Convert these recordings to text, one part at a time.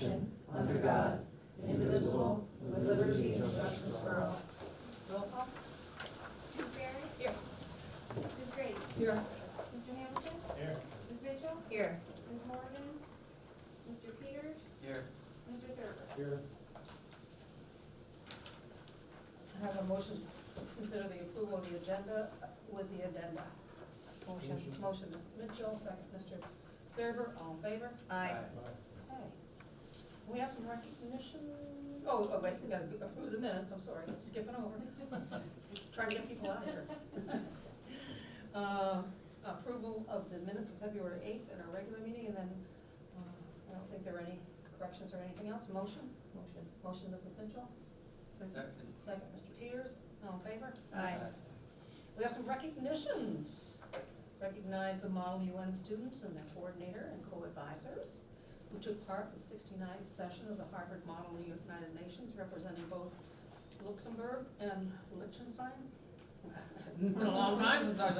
nation, under God, indivisible, with liberty and justice for all. Roll call. Ms. Barry? Here. Ms. Graves? Here. Mr. Hamilton? Here. Ms. Mitchell? Here. Ms. Morgan? Mr. Peters? Here. Mr. Thurber? Here. I have a motion to consider the approval of the agenda with the addenda. Motion, Mrs. Mitchell, second Mr. Thurber, all in favor? Aye. Okay. We have some recognition, wait, we gotta approve the minutes, I'm sorry, I'm skipping over. Trying to get people out of here. Approval of the minutes of February 8th in our regular meeting, and then, I don't think there are any corrections or anything else. Motion, Mrs. Mitchell. Second, Mr. Peters, all in favor? Aye. We have some recognitions. Recognize the Model UN students and their coordinator and co-advisors who took part in the 69th session of the Harvard Model United Nations, representing both Luxembourg and Liechtenstein. It's been a long time since I was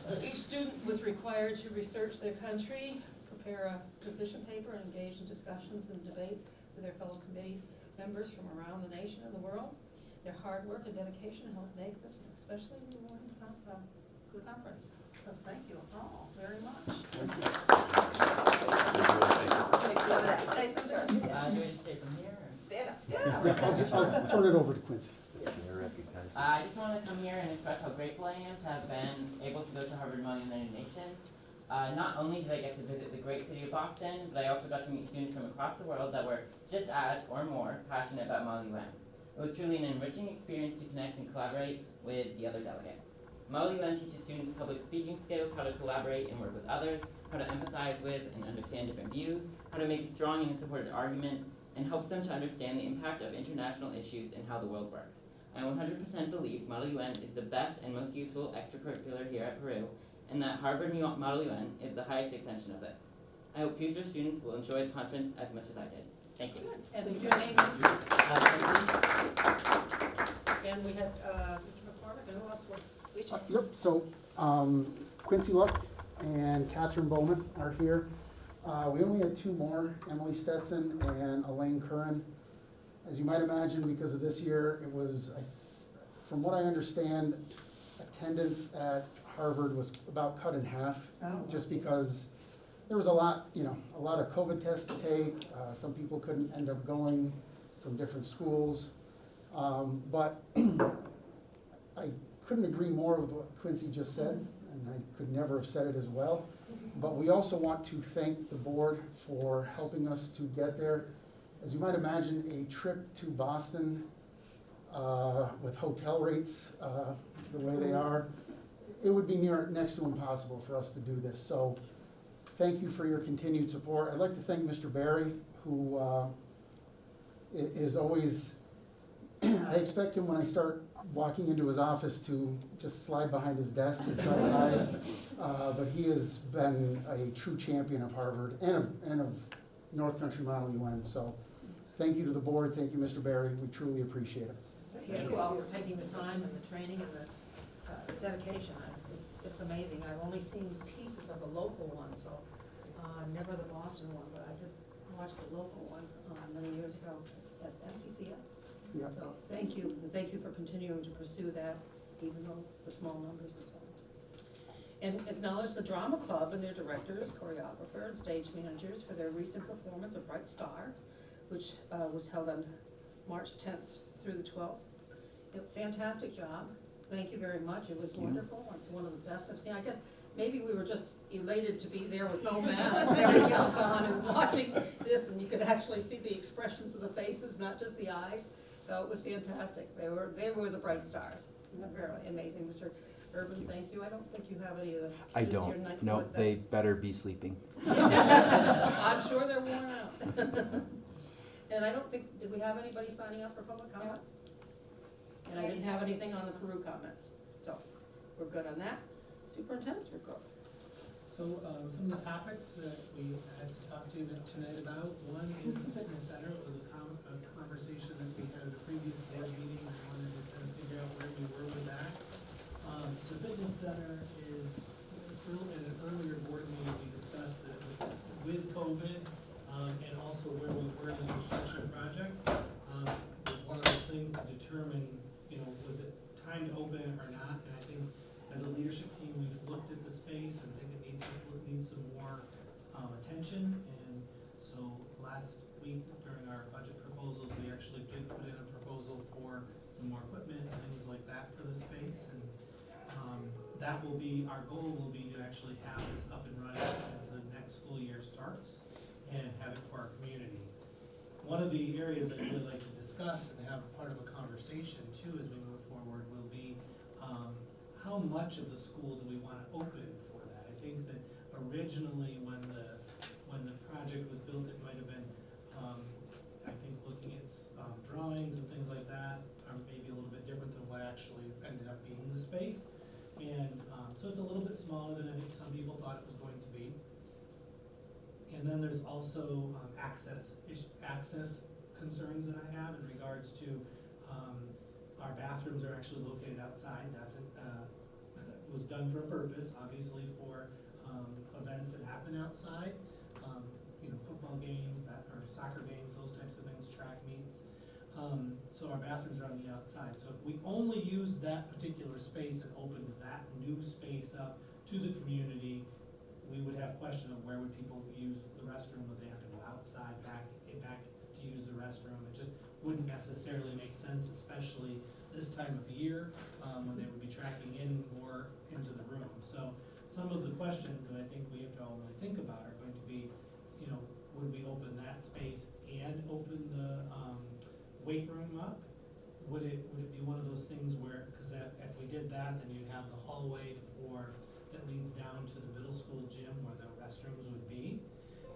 there. Each student was required to research their country, prepare a position paper, and engage in discussions and debate with their fellow committee members from around the nation and the world. Their hard work and dedication helped make this an especially rewarding conference. So thank you all very much. Say some Do words. we just stay from here? Stand up. Yeah, Yeah. I'll turn it over to Quincy. I just want to come here and express how grateful I am to have been able to go to Harvard Model United Nations. Not only did I get to visit the great city of Boston, but I also got to meet students from across the world that were just as, or more, passionate about Model UN. It was truly an enriching experience to connect and collaborate with the other delegates. Model UN teaches students public speaking skills, how to collaborate and work with others, how to empathize with and understand different views, how to make a strong and supported argument, and helps them to understand the impact of international issues and how the world works. I 100% believe Model UN is the best and most useful extracurricular here at Peru, and that Harvard Model UN is the highest extension of this. I hope future students will enjoy the conference as much as I did. Thank you. And your name is? And we had Mr. McCormick, and who else were? Yep, so Quincy Luck and Catherine Bowman are here. We only had two more, Emily Stetson and Elaine Curran. As you might imagine, because of this year, it was, from what I understand, attendance at Harvard was about cut in half, just because there was a lot of COVID tests to take. Some people couldn't end up going from different schools. But I couldn't agree more with what Quincy just said, and I could never have said it as well. But we also want to thank the board for helping us to get there. As you might imagine, a trip to Boston with hotel rates the way they are, it would be next to impossible for us to do this. So thank you for your continued support. I'd like to thank Mr. Barry, who is always, I expect him when I start walking into his office to just slide behind his desk and try to hide. But he has been a true champion of Harvard and of North Country Model UN. So thank you to the board. Thank you, Mr. Barry. We truly appreciate it. Thank you all for taking the time and the training and the dedication. It's amazing. I've only seen pieces of the local one, so never the Boston one, but I did watch the local one many years ago at NCCS. Yeah. So thank you, and thank you for continuing to pursue that, even though the small numbers and so on. And acknowledge the Drama Club and their directors, choreographer, and stage managers for their recent performance of Bright Star, which was held on March 10th through the 12th. Fantastic job. Thank you very much. It was wonderful. It's one of the best I've seen. I guess maybe we were just elated to be there with no mask and everything else on and watching this, and you could actually see the expressions of the faces, not just the eyes. So it was fantastic. They were the bright stars. Very amazing. Mr. Urban, thank you. I don't think you have any of the I students here don't. tonight. No, they better be sleeping. I'm sure they're worn out. And I don't think, did we have anybody signing up for public comment? And I didn't have anything on the Peru comments. So we're good on that. Superintendent's report. So some of the topics that we had to talk to you tonight about, one is the fitness center. It was a conversation that we had at a previous board meeting. I wanted to kind of figure out where we were with that. The fitness center is, in an earlier board meeting, we discussed that with COVID, and also where we were in the construction project. It was one of those things to determine, was it time to open it or not? And I think as a leadership team, we've looked at the space and think it needs some more attention. And so last week during our budget proposals, we actually did put in a proposal for some more equipment and things like that for the space. And that will be, our goal will be to actually have this up and running as the next school year starts and have it for our community. One of the areas that I'd really like to discuss and have part of a conversation too as we move forward will be how much of the school do we want to open for that? I think that originally when the project was built, it might have been, I think looking at drawings and things like that are maybe a little bit different than what actually ended up being the space. And so it's a little bit smaller than I think some people thought it was going to be. And then there's also access concerns that I have in regards to our bathrooms are actually located outside. That's was done for a purpose, obviously for events that happen outside, football games, or soccer games, those types of things, track meets. So our bathrooms are on the outside. So if we only use that particular space and opened that new space up to the community, we would have question of where would people use the restroom? Would they have to go outside back to use the restroom? It just wouldn't necessarily make sense, especially this time of year when they would be tracking in more into the room. So some of the questions that I think we have to all really think about are going to be, would we open that space and open the weight room up? Would it be one of those things where, because that if we did that, then you'd have the hallway that leads down to the middle school gym where the restrooms would be.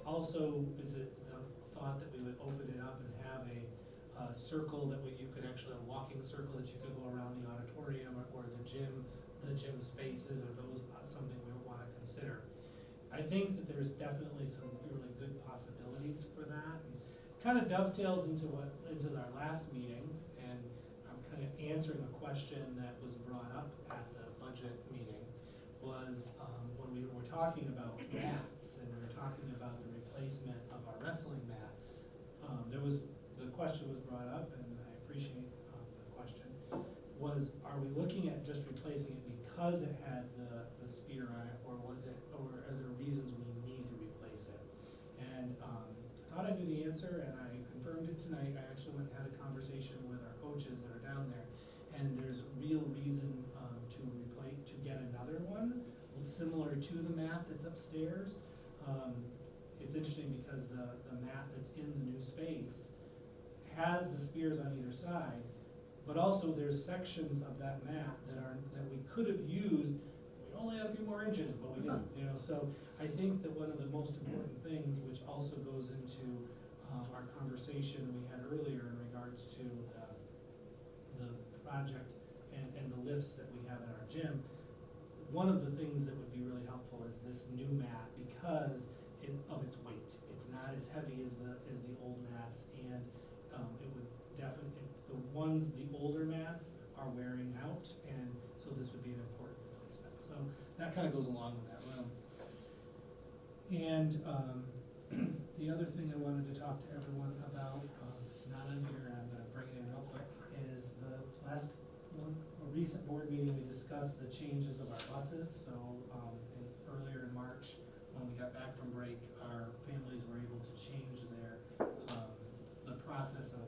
Also, is it the thought that we would open it up and have a circle that you could actually, a walking circle that you could go around the auditorium or the gym spaces, or those something we would want to consider. I think that there's definitely some really good possibilities for that. And kind of dovetails into our last meeting, and I'm kind of answering a question that was brought up at the budget meeting, was when we were talking about mats and we were talking about the replacement of our wrestling mat. The question was brought up, and I appreciate the question, was are we looking at just replacing it because it had the spear on it, or are there reasons we need to replace it? And I thought I knew the answer, and I confirmed it tonight. I actually went and had a conversation with our coaches that are down there, and there's real reason to get another one similar to the mat that's upstairs. It's interesting because the mat that's in the new space has the spears on either side, but also there's sections of that mat that we could have used. We only had a few more inches, but we didn't. So I think that one of the most important things, which also goes into our conversation we had earlier in regards to the project and the lifts that we have in our gym, one of the things that would be really helpful is this new mat because of its weight. It's not as heavy as the old mats, and it would definitely, the older mats are wearing out, and so this would be an important replacement. So that kind of goes along with that room. And the other thing I wanted to talk to everyone about, it's not on here, and I'm going to bring it in real quick, is the last a recent board meeting we discussed the changes of our buses. So earlier in March, when we got back from break, our families were able to change the process of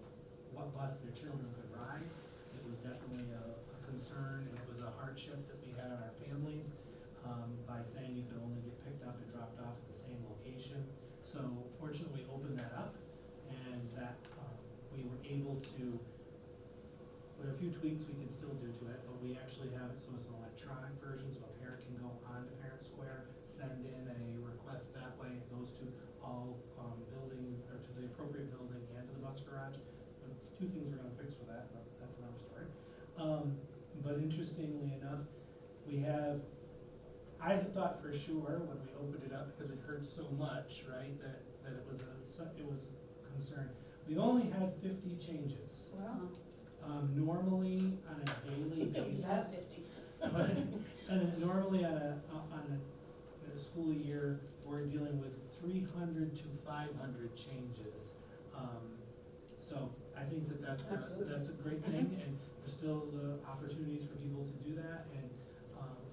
what bus their children could ride. It was definitely a concern, and it was a hardship that we had on our families by saying you could only get picked up and dropped off at the same location. So fortunately, we opened that up, and that we were able to, with a few tweaks we can still do to it, but we actually have it so it's an electronic version, so a parent can go on to Parent Square, send in a request that way, it goes to all buildings, or to the appropriate building and to the bus garage. Two things we're gonna fix for that, but that's another story. But interestingly enough, I thought for sure when we opened it up, because we'd heard so much, right, that it was a concern. We've only had 50 changes. Wow. Normally on a daily basis, normally on a school year, we're dealing with 300 to 500 changes. So I think that That's good. that's a great thing, and there's still the opportunities for people to do that, and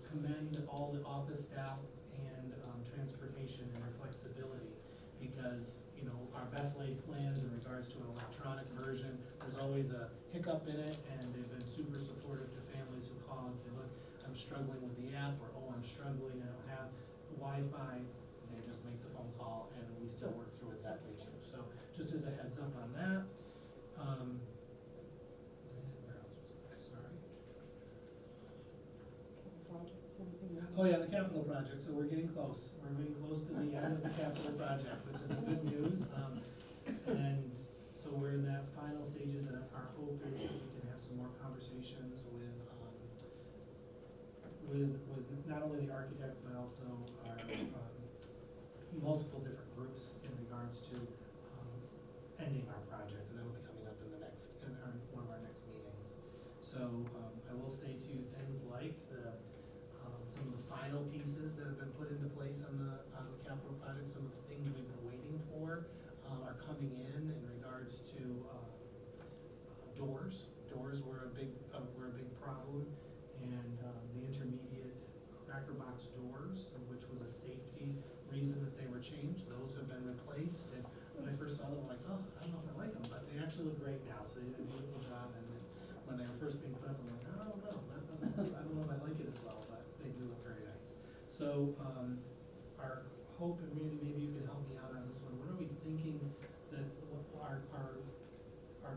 commend all the office staff and transportation and their flexibility, because, you know, our best laid plans in regards to an electronic version, there's always a hiccup in it, and they've been super supportive to families who call and say, look, I'm struggling with the app, or, oh, I'm struggling, I don't have Wi-Fi. They just make the phone call, and we still work through it that way too. So just as a heads up on that. And where else was I? Sorry. Oh yeah, the capital project, so we're getting close. We're getting close to the end of the capital project, which is a good news. And so we're in that final stages, and our hope is that we can have some more conversations with not only the architect, but also our multiple different groups in regards to ending our project, and that'll be coming up in one of our next meetings. So I will say to you things like some of the final pieces that have been put into place on the capital project, some of the things we've been waiting for are coming in regards to doors. Doors were a big problem, and the intermediate cracker box doors, which was a safety reason that they were changed, those have been replaced. And when I first saw them, I'm like, oh, I don't know if I like them, but they actually look great now. So they did a beautiful job. And then when they were first being put up, I'm like, I don't know, I don't know if I like it as well, but they do look very nice. So our hope, and Randy, maybe you can help me out on this one. What are we thinking that our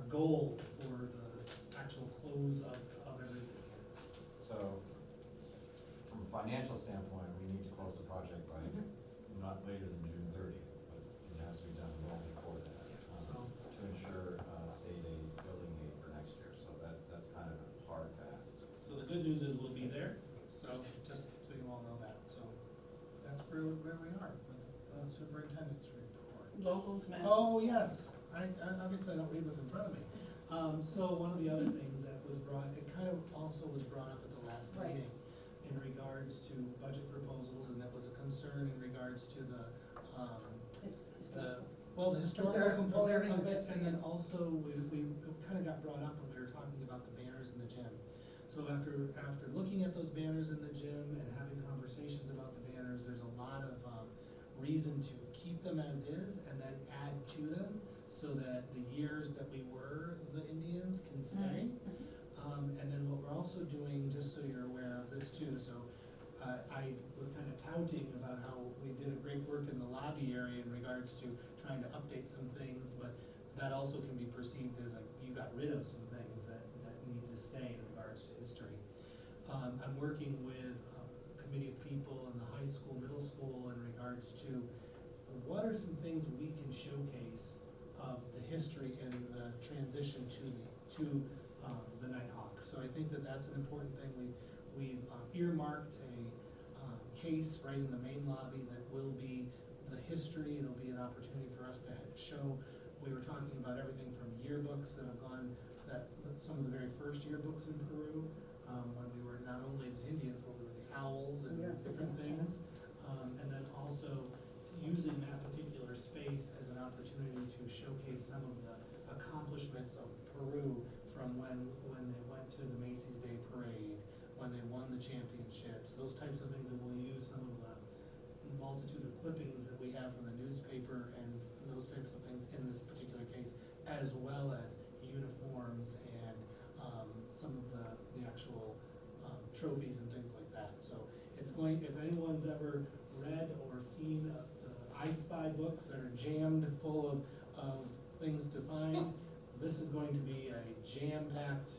goal for the actual close of everything is? So, from a financial standpoint, we need to close the project by not later than June 30th, but it has to be done well before that, to ensure state aid, building aid for next year. So that's kind of hard, fast. So the good news is we'll be there, so just so you all know that. So that's where we are with the superintendent's report. Locals, mass. Oh, yes, I obviously I don't read what's in front of me. So one of the other things that was it kind of also was brought up at the last Right. meeting in regards to budget proposals, and that was a concern in regards to the historical Preserving component of the it, history. and then also we kind of got brought up when we were talking about the banners in the gym. So after looking at those banners in the gym and having conversations about the banners, there's a lot of reason to keep them as is and then add to them, so that the years that we were the Indians can stay. And then what we're also doing, just so you're aware of this too, so I was kind of touting about how we did a great work in the lobby area in regards to trying to update some things, but that also can be perceived as like you got rid of some things that need to stay in regards to history. I'm working with a committee of people in the high school, middle school in regards to what are some things we can showcase of the history and the transition to the Nighthawks. So I think that that's an important thing. We've earmarked a case right in the main lobby that will be the history. It'll be an opportunity for us to show. We were talking about everything from yearbooks that have gone, some of the very first yearbooks in Peru, when we were not only the Indians, but we were the Owls and different things. And then also using that particular space as an opportunity to showcase some of the accomplishments of Peru from when they went to the Macy's Day Parade, when they won the championships, those types of things. And we'll use some of the multitude of clippings that we have from the newspaper and those types of things in this particular case, as well as uniforms and some of the actual trophies and things like that. So it's going, if anyone's ever read or seen the I Spy books that are jammed full of things to find, this is going to be a jam-packed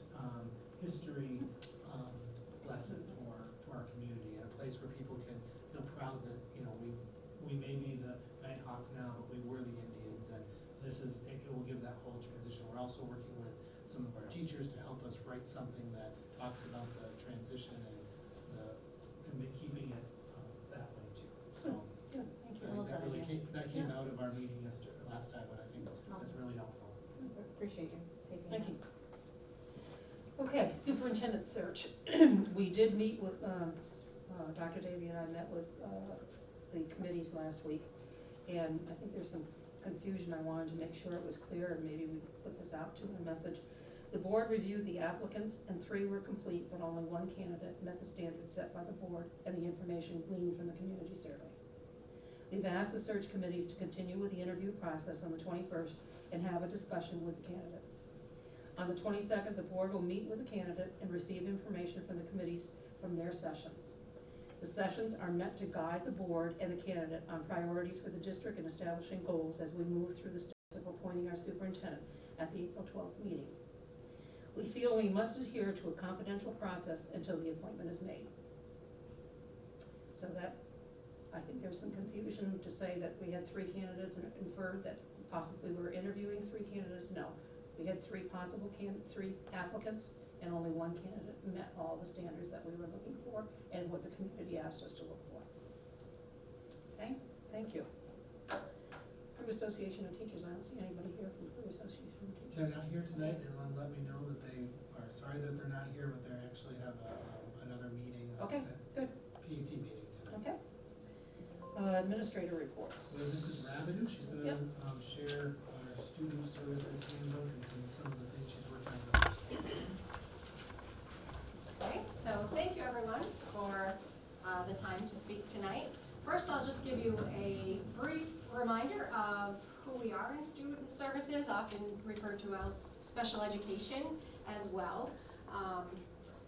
history lesson for our community, and a place where people can feel proud that, you know, we may be the Nighthawks now, but we were the Indians, and it will give that whole transition. We're also working with some of our teachers to help us write something that talks about the transition and keeping it that way too. So Good, thank you. I think that really came out of our meeting last time, and I think that's really helpful. Appreciate you taking Thank that. you. Okay, superintendent search. We did meet with, Dr. Davy and I met with the committees last week, And I think there's some confusion, I wanted to make sure it was clear, and maybe we could put this out to a message. The board reviewed the applicants, and 3 were complete, but only 1 candidate met the standards set by the board and the information gleaned from the community survey. We've asked the search committees to continue with the interview process on the 21st and have a discussion with the candidate. On the 22nd, the board will meet with the candidate and receive information from the committees from their sessions. The sessions are meant to guide the board and the candidate on priorities for the district and establishing goals as we move through the steps of appointing our superintendent at the April 12th meeting. We feel we must adhere to a confidential process until the appointment is made. So that, I think there's some confusion to say that we had 3 candidates and inferred that possibly we were interviewing 3 candidates. No, we had 3 applicants, and only 1 candidate met all the standards that we were looking for and what the community asked us to look for. Okay, thank you. Peru Association of Teachers, I don't see anybody here from Peru Association of Teachers. They're not here tonight, they want to let me know that they are sorry that they're not here, but they actually have another meeting. Okay, good. PAT meeting tonight. Okay. Administrator reports. So this is Rabideau, she's gonna Yep. share our student services handbook and some of the things she's working on with us. Okay, so thank you everyone for the time to speak tonight. First, I'll just give you a brief reminder of who we are in student services, often referred to as special education as well.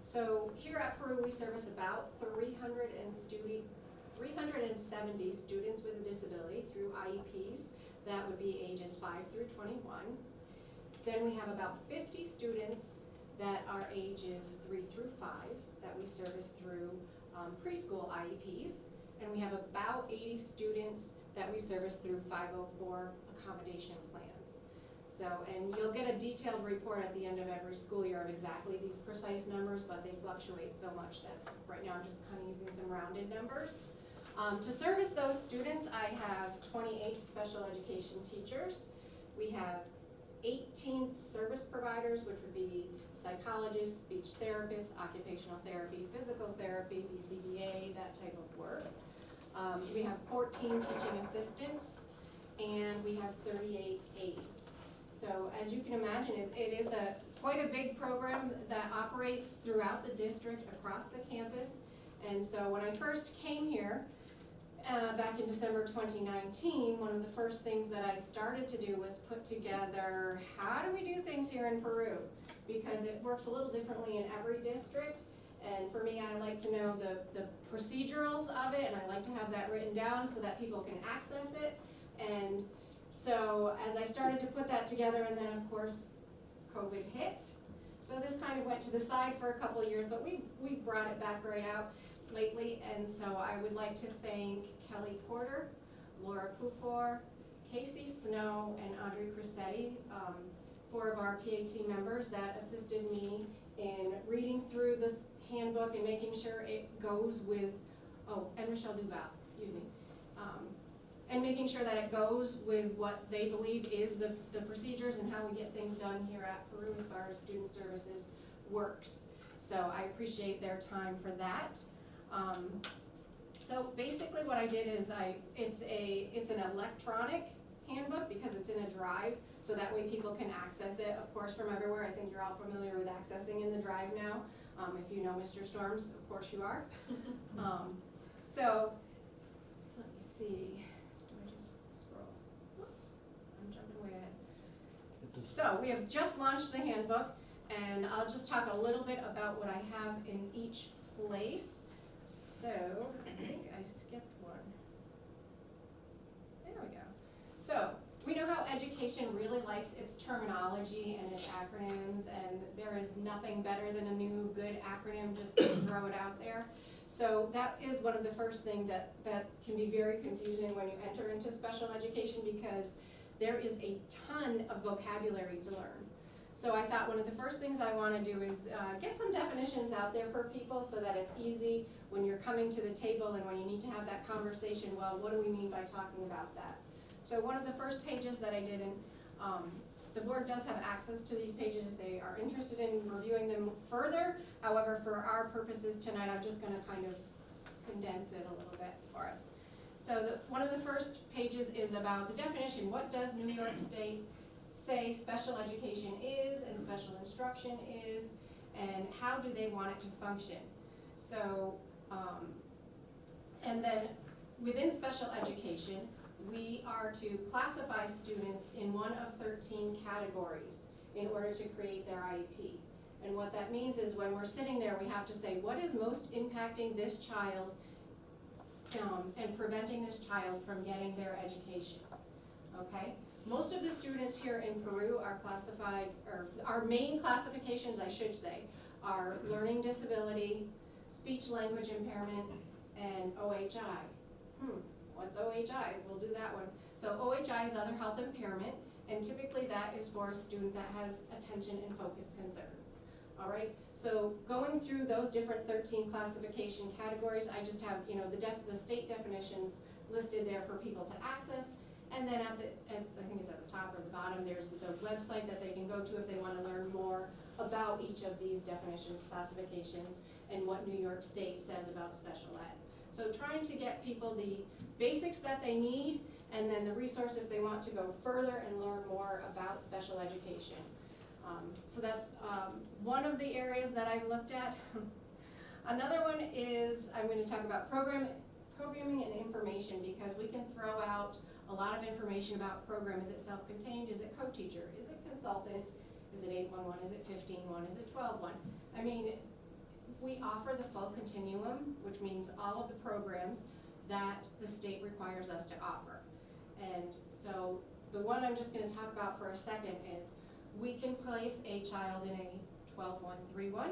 So here at Peru, we service about 370 students with a disability through IEPs. That would be ages 5 through 21. Then we have about 50 students that are ages 3 through 5 that we service through preschool IEPs. And we have about 80 students that we service through 504 accommodation plans. So, and you'll get a detailed report at the end of every school year of exactly these precise numbers, but they fluctuate so much that right now I'm just kind of using some rounded numbers. To service those students, I have 28 special education teachers. We have 18 service providers, which would be psychologists, speech therapists, occupational therapy, physical therapy, BCBA, that type of work. We have 14 teaching assistants, and we have 38 aides. So as you can imagine, it is quite a big program that operates throughout the district, across the campus. And so when I first came here, back in December 2019, one of the first things that I started to do was put together, how do we do things here in Peru? Because it works a little differently in every district. And for me, I like to know the procedurals of it, and I like to have that written down so that people can access it. And so as I started to put that together, and then of course, COVID hit. So this kind of went to the side for a couple of years, but we brought it back right out lately. And so I would like to thank Kelly Porter, Laura Pupor, Casey Snow, and Audrey Crissetti, 4 of our PAT members that assisted me in reading through this handbook and making sure it goes with, and Michelle Duval, excuse me, and making sure that it goes with what they believe is the procedures and how we get things done here at Peru as far as student services works. So I appreciate their time for that. So basically what I did is it's an electronic handbook because it's in a drive, so that way people can access it, of course, from everywhere. I think you're all familiar with accessing in the drive now. If you know Mr. Storms, of course you are. So, let me see, do I just scroll? I'm jumping way ahead. So, we have just launched the handbook, and I'll just talk a little bit about what I have in each place. So, I think I skipped one. There we go. So, we know how education really likes its terminology and its acronyms, and there is nothing better than a new good acronym, just to throw it out there. So that is one of the first things that can be very confusing when you enter into special education, because there is a ton of vocabulary to learn. So I thought one of the first things I want to do is get some definitions out there for people so that it's easy when you're coming to the table and when you need to have that conversation, well, what do we mean by talking about that? So one of the first pages that I did, and the board does have access to these pages if they are interested in reviewing them further. However, for our purposes tonight, I'm just going to kind of condense it a little bit for us. So one of the first pages is about the definition. What does New York State say special education is and special instruction is, and how do they want it to function? So, and then within special education, we are to classify students in one of 13 categories in order to create their IEP. And what that means is when we're sitting there, we have to say, what is most impacting this child and preventing this child from getting their education, okay? Most of the students here in Peru are classified, or our main classifications, I should say, are learning disability, speech language impairment, and OHI. What's OHI? We'll do that one. So OHI is other health impairment, and typically that is for a student that has attention and focus concerns. All right, so going through those different 13 classification categories, I just have, you know, the state definitions listed there for people to access, and then I think it's at the top or the bottom, there's the website that they can go to if they want to learn more about each of these definitions, classifications, and what New York State says about special ed. So trying to get people the basics that they need, and then the resource if they want to go further and learn more about special education. So that's one of the areas that I've looked at. Another one is, I'm going to talk about programming and information, because we can throw out a lot of information about program. Is it self-contained? Is it co-teacher? Is it consultant? Is it 811? Is it 15-1? Is it 12-1? I mean, we offer the full continuum, which means all of the programs that the state requires us to offer. And so the one I'm just going to talk about for a second is we can place a child in a 12-1-3-1,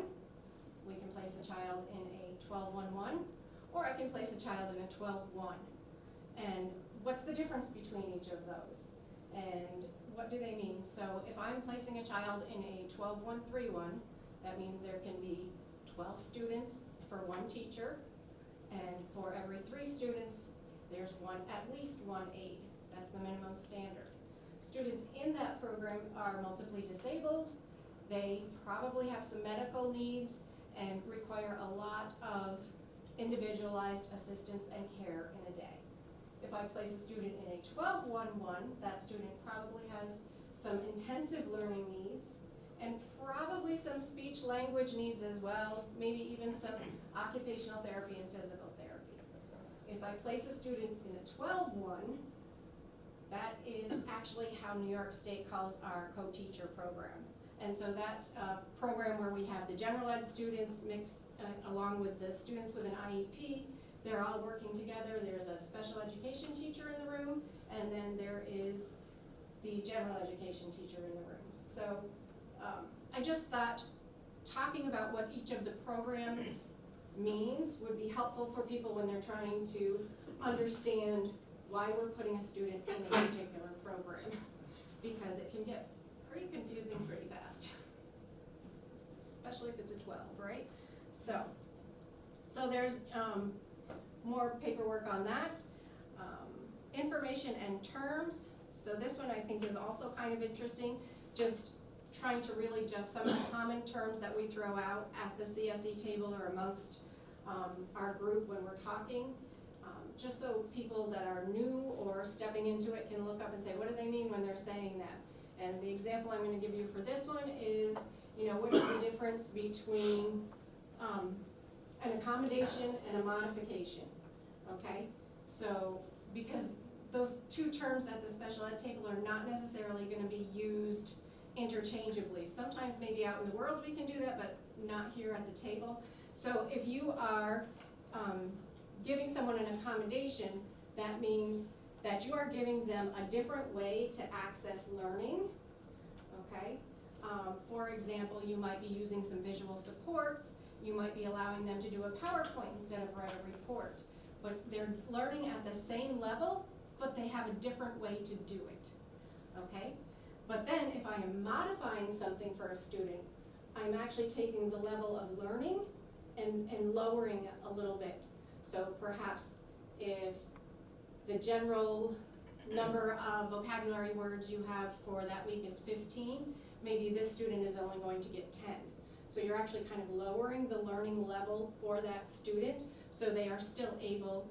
we can place a child in a 12-1-1, or I can place a child in a 12-1. And what's the difference between each of those? And what do they mean? So if I'm placing a child in a 12-1-3-1, that means there can be 12 students for one teacher, and for every 3 students, there's at least one aide. That's the minimum standard. Students in that program are multiply disabled. They probably have some medical needs and require a lot of individualized assistance and care in a day. If I place a student in a 12-1-1, that student probably has some intensive learning needs and probably some speech language needs as well, maybe even some occupational therapy and physical therapy. If I place a student in a 12-1, that is actually how New York State calls our co-teacher program. And so that's a program where we have the general ed students mixed along with the students with an IEP. They're all working together. There's a special education teacher in the room, and then there is the general education teacher in the room. So I just thought talking about what each of the programs means would be helpful for people when they're trying to understand why we're putting a student in a particular program, because it can get pretty confusing pretty fast, especially if it's a 12, right? So there's more paperwork on that. Information and terms. So this one I think is also kind of interesting, just trying to really just some of the common terms that we throw out at the CSE table or amongst our group when we're talking. Just so people that are new or stepping into it can look up and say, what do they mean when they're saying that? And the example I'm going to give you for this one is, you know, what is the difference between an accommodation and a modification, okay? So, because those two terms at the special ed table are not necessarily going to be used interchangeably. Sometimes maybe out in the world we can do that, but not here at the table. So if you are giving someone an accommodation, that means that you are giving them a different way to access learning, okay? For example, you might be using some visual supports, you might be allowing them to do a PowerPoint instead of write a report, but they're learning at the same level, but they have a different way to do it, okay? But then if I am modifying something for a student, I'm actually taking the level of learning and lowering it a little bit. So perhaps if the general number of vocabulary words you have for that week is 15, maybe this student is only going to get 10. So you're actually kind of lowering the learning level for that student so they are still able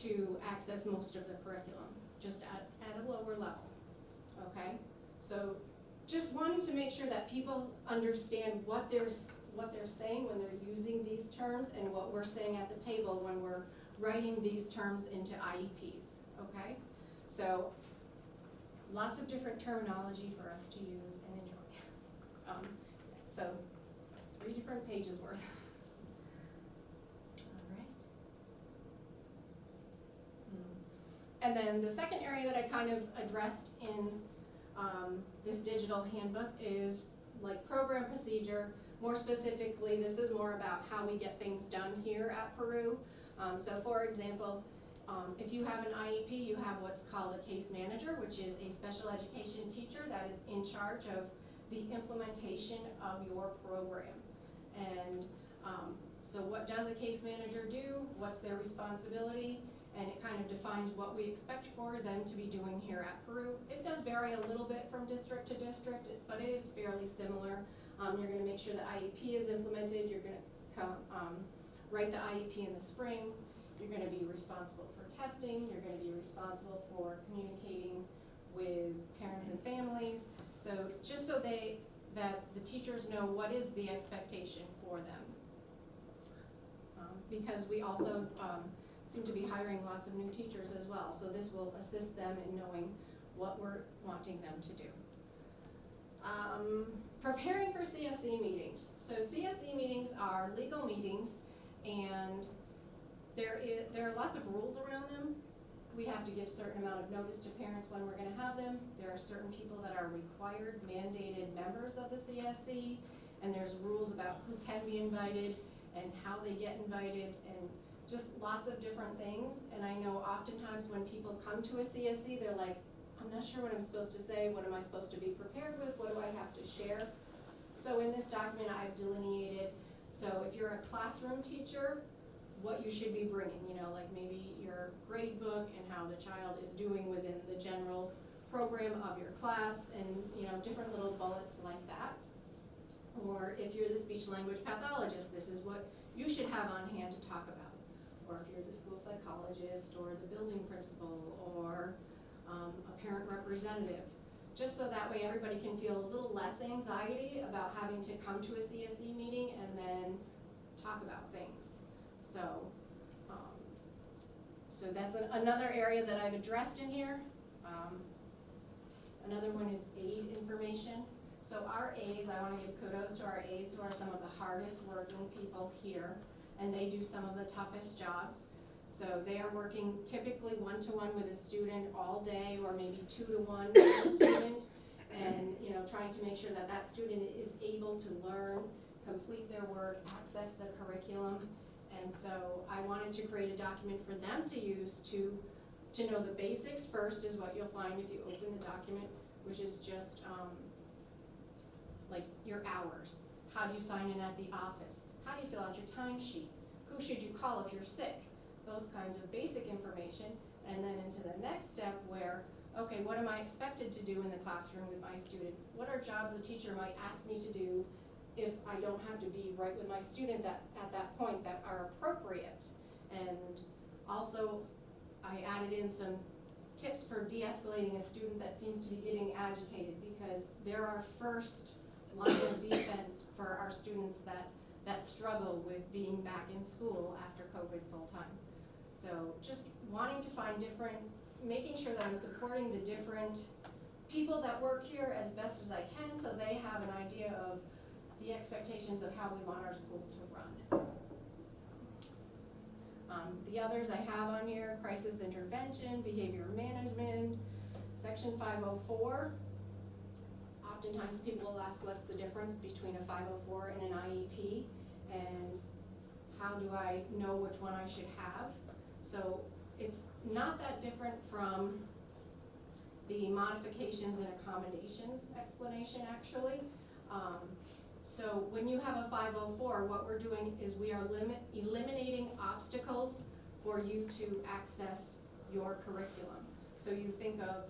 to access most of the curriculum, just at a lower level, okay? So just wanting to make sure that people understand what they're saying when they're using these terms and what we're saying at the table when we're writing these terms into IEPs, okay? So lots of different terminology for us to use and enjoy. So 3 different pages worth. All right. And then the second area that I kind of addressed in this digital handbook is like program procedure. More specifically, this is more about how we get things done here at Peru. So for example, if you have an IEP, you have what's called a case manager, which is a special education teacher that is in charge of the implementation of your program. And so what does a case manager do? What's their responsibility? And it kind of defines what we expect for them to be doing here at Peru. It does vary a little bit from district to district, but it is fairly similar. You're going to make sure the IEP is implemented. You're going to write the IEP in the spring. You're going to be responsible for testing. You're going to be responsible for communicating with parents and families. So just so that the teachers know what is the expectation for them. Because we also seem to be hiring lots of new teachers as well. So this will assist them in knowing what we're wanting them to do. Preparing for CSE meetings. So CSE meetings are legal meetings, and there are lots of rules around them. We have to give a certain amount of notice to parents when we're going to have them. There are certain people that are required, mandated members of the CSE, and there's rules about who can be invited and how they get invited, and just lots of different things. And I know oftentimes when people come to a CSE, they're like, I'm not sure what I'm supposed to say, what am I supposed to be prepared with, what do I have to share? So in this document I've delineated, so if you're a classroom teacher, what you should be bringing, you know, like maybe your grade book and how the child is doing within the general program of your class, and you know, different little bullets like that. Or if you're the speech language pathologist, this is what you should have on hand to talk about. Or if you're the school psychologist or the building principal or a parent representative, just so that way everybody can feel a little less anxiety about having to come to a CSE meeting and then talk about things. So, so that's another area that I've addressed in here. Another one is aid information. So our aides, I want to give kudos to our aides who are some of the hardest working people here, and they do some of the toughest jobs. So they are working typically 1-to-1 with a student all day, or maybe 2-to-1 with a student, and you know, trying to make sure that that student is able to learn, complete their work, access the curriculum. And so I wanted to create a document for them to use to know the basics. First is what you'll find if you open the document, which is just like your hours. How do you sign in at the office? How do you fill out your timesheet? Who should you call if you're sick? Those kinds of basic information. And then into the next step where, okay, what am I expected to do in the classroom with my student? What are jobs a teacher might ask me to do if I don't have to be right with my student at that point that are appropriate? And also, I added in some tips for de-escalating a student that seems to be getting agitated, because they're our first line of defense for our students that struggle with being back in school after COVID full-time. So just wanting to find making sure that I'm supporting the different people that work here as best as I can, so they have an idea of the expectations of how we want our school to run. The others I have on here: crisis intervention, behavior management, section 504. Oftentimes people will ask what's the difference between a 504 and an IEP, and how do I know which one I should have? So it's not that different from the modifications and accommodations explanation, actually. So when you have a 504, what we're doing is we are eliminating obstacles for you to access your curriculum. So you think of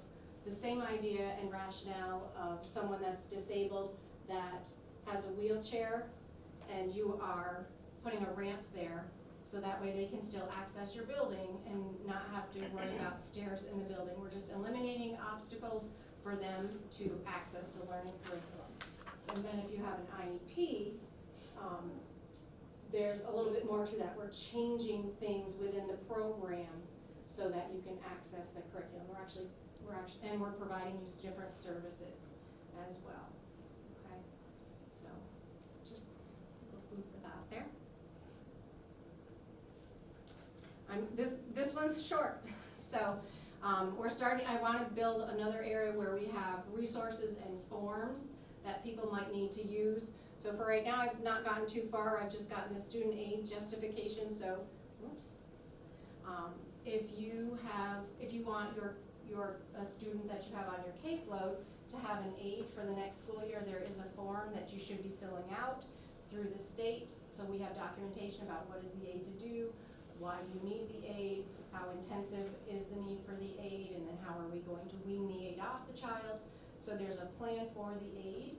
the same idea and rationale of someone that's disabled that has a wheelchair, and you are putting a ramp there so that way they can still access your building and not have to worry about stairs in the building. We're just eliminating obstacles for them to access the learning curriculum. And then if you have an IEP, there's a little bit more to that. We're changing things within the program so that you can access the curriculum. And we're providing you different services as well, okay? So, just a little food for thought there. This one's short, so, we're starting, I wanna build another area where we have resources and forms that people might need to use. So for right now, I've not gotten too far, I've just gotten the student aid justification, so, oops. If you want a student that you have on your caseload to have an aid for the next school year, there is a form that you should be filling out through the state. So we have documentation about what is the aid to do, why do you need the aid, how intensive is the need for the aid, and then how are we going to wean the aid off the child. So there's a plan for the aid,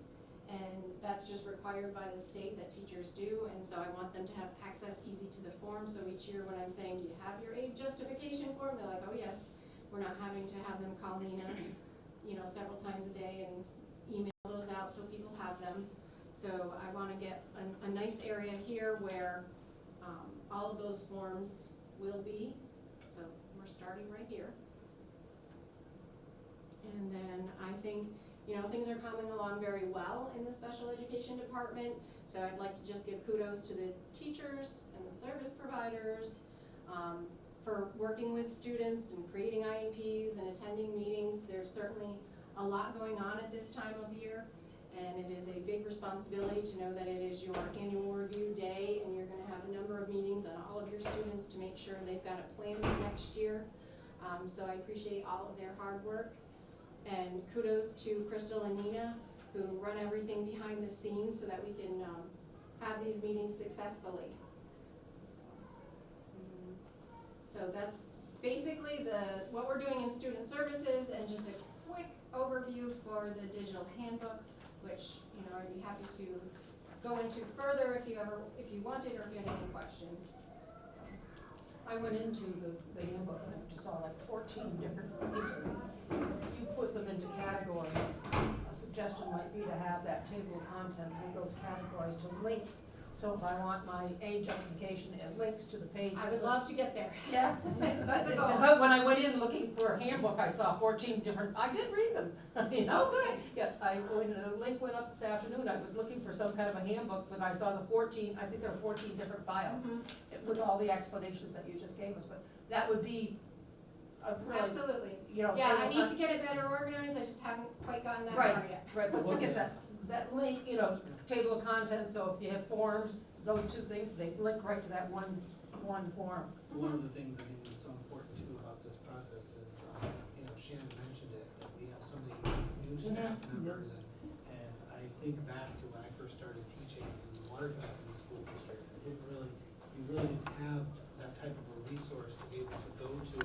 and that's just required by the state that teachers do, and so I want them to have access easy to the form. So each year when I'm saying, do you have your aid justification form, they're like, oh yes. We're not having to have them call Nina, several times a day and email those out so people have them. So I wanna get a nice area here where all of those forms will be. So we're starting right here. And then I think, things are coming along very well in the special education department. So I'd like to just give kudos to the teachers and the service providers for working with students and creating IEPs and attending meetings. There's certainly a lot going on at this time of year, and it is a big responsibility to know that it is your annual review day and you're gonna have a number of meetings on all of your students to make sure they've got a plan for next year. So I appreciate all of their hard work. And kudos to Crystal and Nina, who run everything behind the scenes so that we can have these meetings successfully. So that's basically what we're doing in student services, and just a quick overview for the digital handbook, which I'd be happy to go into further if you wanted, or if you had any questions. So. I went into the handbook and I just saw like 14 different pieces. You put them into categories. A suggestion might be to have that table of contents with those categories to link. So if I want my age justification, it links to the page. I would love to get there. Yeah. That's a goal. So when I went in looking for a handbook, I saw 14 different, I did read them. Oh, good. Yeah, when the link went up this afternoon, I was looking for some kind of a handbook, but I saw the 14, I think there are 14 different files with all the explanations that you just gave us, but that would be a really, Absolutely. Yeah, I need to get it better organized, I just haven't quite gotten that far yet. Right, but look at that link, table of contents, so if you have forms, those two things, they link right to that one form. One of the things I think is so important too about this process is, Shannon mentioned it, that we have so many new staff members, and I think back to when I first started teaching in the Watertown City School District, you really didn't have that type of a resource to be able to go to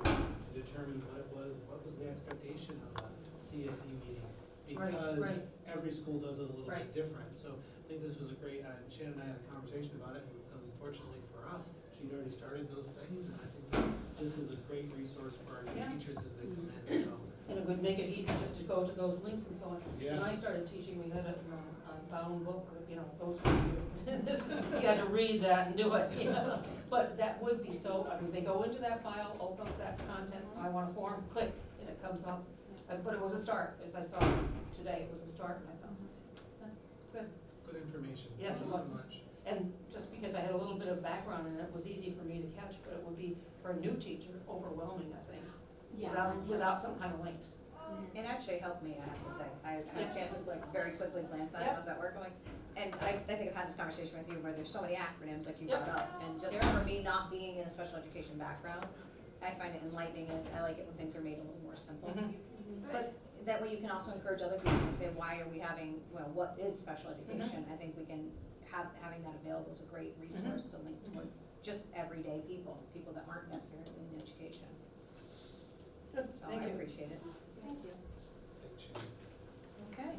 determine what was the expectation of a CSE meeting, because every school does it a little bit different. So I think this was a great, Shannon and I had a conversation about it, and unfortunately for us, she'd already started those things, and I think this is a great resource for our new teachers as they come in, so. And it would make it easy just to go to those links and so on. Yeah. When I started teaching, we had a bound book, those were, you had to read that and do it, But that would be so, they go into that file, open up that content, I want a form, click, and it comes up. But it was a start, as I saw today, it was a start, and I thought, good. Good information. Yes, it Thank you was. so much. And just because I had a little bit of background and it was easy for me to catch, but it would be, for a new teacher, overwhelming, I think, without some kind of links. It actually helped me, I have to say. I had a chance to very quickly glance at it, Yep. how's that work going? And I think I've had this conversation with you where there's so many acronyms like you Yep. brought up. And just for me not being in a special education background, I find it enlightening, and I like it when things are made a little more simple. But that way you can also encourage other people to say, why are we having, what is special education? I think we can having that available is a great resource to link towards just everyday people that aren't necessarily in education. Good, So thank I you. appreciate it. Thank you. Thanks, Shannon. Okay.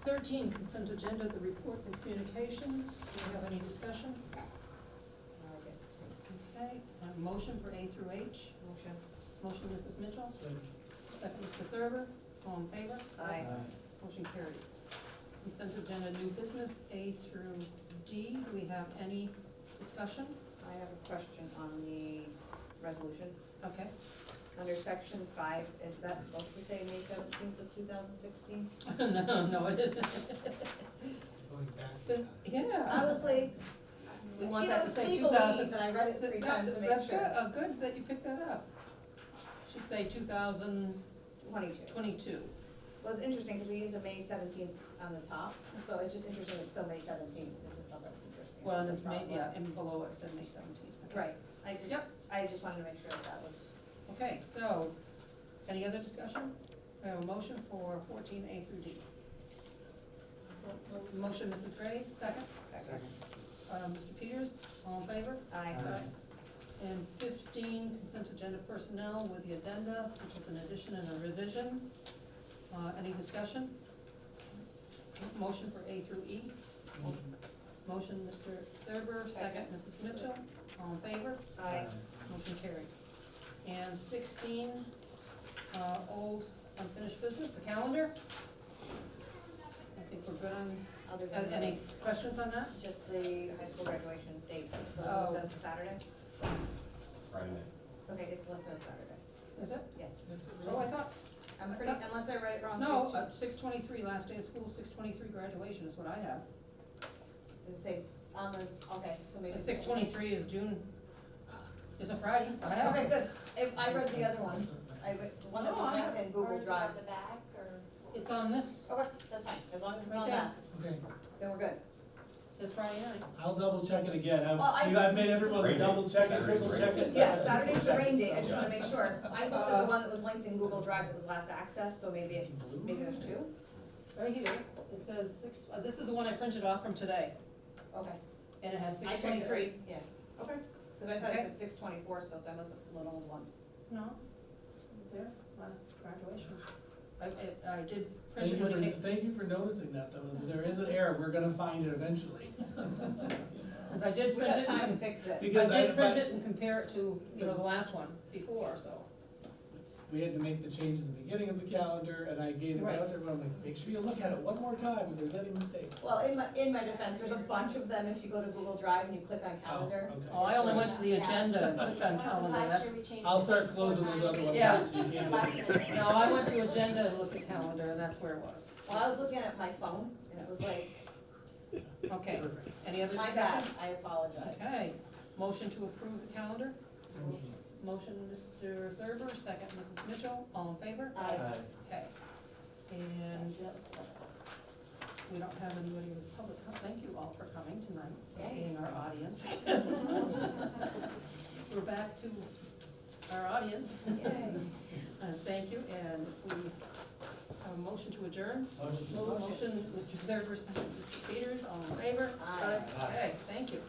13, consent agenda, the reports and communications. Do you have any discussion? Okay, a motion for A through H. Motion. Motion, Mrs. Mitchell, So, second, Mr. Thurber, all in favor? Aye. Motion carried. Consent agenda, new business, A through D. Do we have any discussion? I have a question on the resolution. Okay. Under section 5, is that supposed to say May 17th of 2016? No, it isn't. going back. But, yeah. I was like, We want you that know, to say it's 2000. legalese, and I read it 3 times to make That's sure. good, good that you picked that up. Should say 22. 2022. Well, it's interesting, because we use a May 17th on the top, so it's just interesting it's still May 17th, I just thought that's interesting. Well, and That's it's May, probably- yeah, and below it said May 17th. Okay. Right, Yep. I just wanted to make sure that was. Okay, so, any other discussion? We have a motion for 14A through D. Motion, Mrs. Graves, second. Second. Mr. Peters, all in favor? Aye. And 15, consent agenda personnel with the addenda, which is an addition and a revision. Any discussion? Motion for A through E. Motion. Motion, Mr. Thurber, second, Mrs. Mitchell, all in favor? Aye. Motion carried. And 16, old unfinished business, the calendar. I think we're good on, Other than any questions on that? just the high school graduation date, so Oh. it says Saturday? Friday. Okay, it's listed as Saturday, Is it? yes. Is it Oh, I really? thought, I'm I pretty, thought- unless I read it wrong. no, page two. 6/23, last day of school, 6/23 graduation is what I have. Does it say on the, okay, so maybe. And 6/23 is June, is a Friday, I have. Okay, good, if, I read the other one, the one that No, was I back in Or Google is it Drive. on the back, or? It's on this, Okay, that's fine, as long as it's Right on there. that, Okay, then we're good. says Friday night. I'll double check it again. Well, I- I've made everyone Rain double check it, Saturday's triple rain check day. it. Yeah, Saturday's the rain date, I just Okay. wanna make sure. I looked at the one that was linked in Google Drive that was last access, so maybe there's two. Right here, it says this is the one I printed off from today, Okay. and it has I checked it, 6/23. Yeah, okay, cause I thought it Okay. said 6/24 still, so I must have little one. No, there, last graduation. I did print Thank it you when it for, came, thank you for noticing that, though. There is an error. We're gonna find it eventually. because I did We print got it, time to and fix it. Because I did print it and compare it to, the last one before, so. We had to make the change in the beginning of the calendar, and I gave it Right. out to everyone, like, make sure you look at it one more time if there's any mistakes. Well, in my defense, there's a bunch of them if you go to Google Drive and you click on calendar. Oh, okay. Oh, I only went to the Yeah. agenda and clicked on calendar, that's, I'll start closing those other ones Yeah. out, so you can't. no, I went to agenda and looked at calendar, and that's where it was. Well, I was looking at my phone and it was like, Okay, Perfect. any other my discussion? bad, I apologize. Okay, motion to approve the calendar? Motion. Motion, Mr. Thurber, second, Mrs. Mitchell, all in favor? Aye. Okay. And we don't have anybody with public, thank you all for coming tonight, Yay. being our audience. We're back to our audience. Yay. Thank you, and we have a motion to adjourn. Motion. Motion, Mr. Thurber, second, Mr. Peters, all in favor? Aye. Okay, thank you.